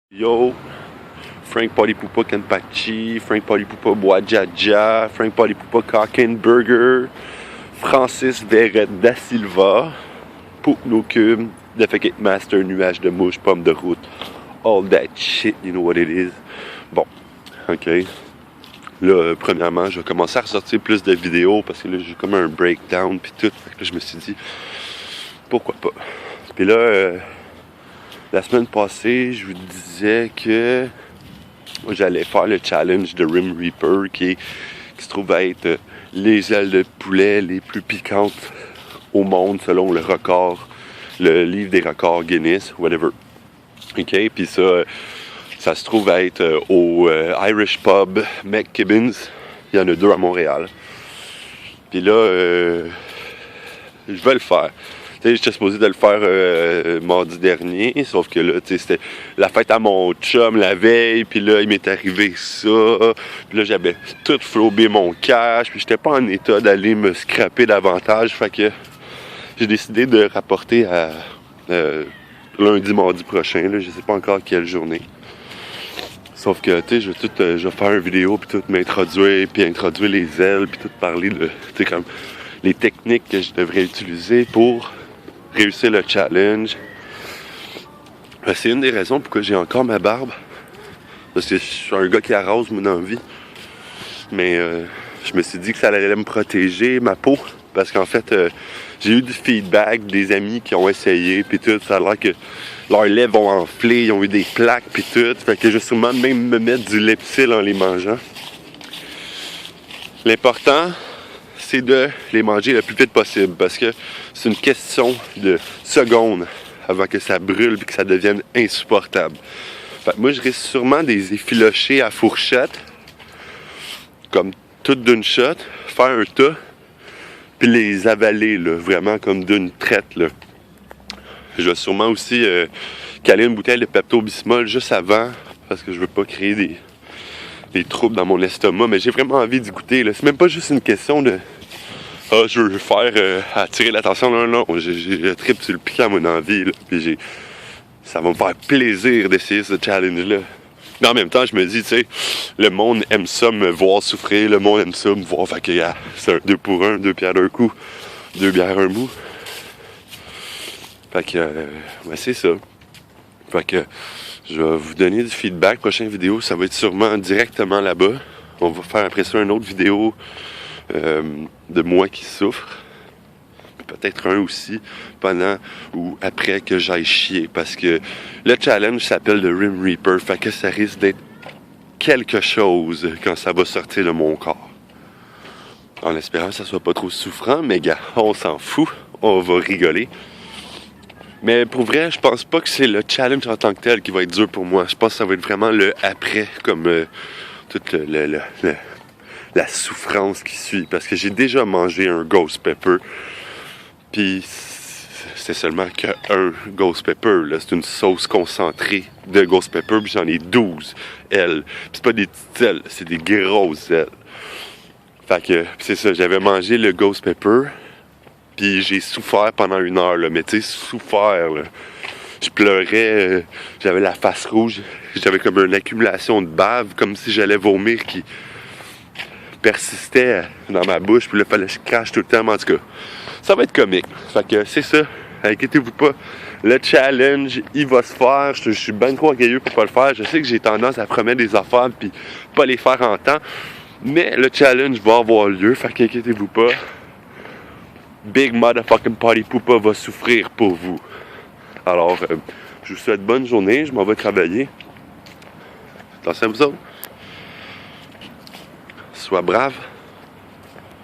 Yo, Frank Polipupa Kenpachi, Frank Polipupa Boadjaja, Frank Polipupa Kakenburger, Francis Verret da Silva, Puknokum, Defecate Master, Nuage de mouche, Pomme de route, all that shit, you know what it is. Bon, ok. Là, premièrement, je vais commencer à ressortir plus de vidéos parce que là, j'ai comme un breakdown puis tout. Fait que là, je me suis dit, pourquoi pas. Puis là, la semaine passée, je vous disais que j'allais faire le challenge de Rim Reaper qui se trouve à être les ailes de poulet les plus piquantes au monde selon le record, le livre des records Guinness, whatever. OK? Puis ça se trouve à être au Irish Pub McKibbins. Il y en a 2 à Montréal. Puis là, je vais le faire. J'étais supposé de le faire mardi dernier, sauf que là, c'était la fête à mon chum la veille, puis là, il m'est arrivé ça, puis là, j'avais tout flobé mon cash, puis j'étais pas en état d'aller me scraper davantage, fait que j'ai décidé de rapporter à lundi, mardi prochain, là, je sais pas encore quelle journée. Sauf que, je vais faire une vidéo, puis tout m'introduire, puis introduire les ailes, puis tout parler de, comme les techniques que je devrais utiliser pour réussir le challenge. C'est une des raisons pourquoi j'ai encore ma barbe. Parce que je suis un gars qui arrose, moi, dans la vie. Mais je me suis dit que ça allait me protéger, ma peau. Parce qu'en fait, j'ai eu du feedback des amis qui ont essayé, puis tout. Ça a l'air que leurs lèvres ont enflé, ils ont eu des plaques, puis tout. Fait que je vais sûrement même me mettre du Lepsil en les mangeant. L'important, c'est de les manger le plus vite possible parce que c'est une question de secondes avant que ça brûle et que ça devienne insupportable. Fait que moi, je risque sûrement de les effilocher à fourchette, comme toutes d'une shot, faire un tas, puis les avaler, là, vraiment comme d'une traite. Là. Je vais sûrement aussi caler une bouteille de Pepto-Bismol juste avant parce que je veux pas créer des troubles dans mon estomac, mais j'ai vraiment envie d'y goûter. Là. C'est même pas juste une question de je veux faire attirer l'attention. Non, j'ai le trip sur le piquant, mon envie. Là. Puis ça va me faire plaisir d'essayer ce challenge-là. Mais en même temps, je me dis, tu sais, le monde aime ça me voir souffrir, le monde aime ça me voir. Fait que c'est un 2 pour 1, 2 pierres d'un coup, 2 bières un mou. Fait que, c'est ça. Fait que, je vais vous donner du feedback. Prochaine vidéo, ça va être sûrement directement là-bas. On va faire après ça une autre vidéo de moi qui souffre. Peut-être un aussi pendant ou après que j'aille chier. Parce que le challenge s'appelle le Rim Reaper. Fait que ça risque d'être quelque chose quand ça va sortir de mon corps. En espérant que ça soit pas trop souffrant. Mais gars, on s'en fout. On va rigoler. Mais pour vrai, je pense pas que c'est le challenge en tant que tel qui va être dur pour moi. Je pense que ça va être vraiment le après, comme toute la souffrance qui suit. Parce que j'ai déjà mangé un ghost pepper. Puis c'est seulement qu'un ghost pepper. Là. C'est une sauce concentrée de ghost pepper. Puis j'en ai 12 ailes. Puis c'est pas des petites ailes, c'est des grosses ailes. Fait que c'est ça, j'avais mangé le ghost pepper. Puis j'ai souffert pendant 1 heure, là, mais tu sais, souffert, là. Je pleurais, j'avais la face rouge, j'avais comme une accumulation de bave, comme si j'allais vomir qui persistait dans ma bouche, puis là, il fallait que je crache tout le temps, mais en tout cas, ça va être comique. Fait que c'est ça, inquiétez-vous pas, le challenge, il va se faire, je suis bien trop orgueilleux pour pas le faire, je sais que j'ai tendance à promettre des affaires, puis pas les faire en temps, mais le challenge va avoir lieu, fait qu'inquiétez-vous pas. Big motherfucking Polipupa va souffrir pour vous. Alors, je vous souhaite bonne journée. Je m'en vais travailler. Attention à vous autres. Sois brave.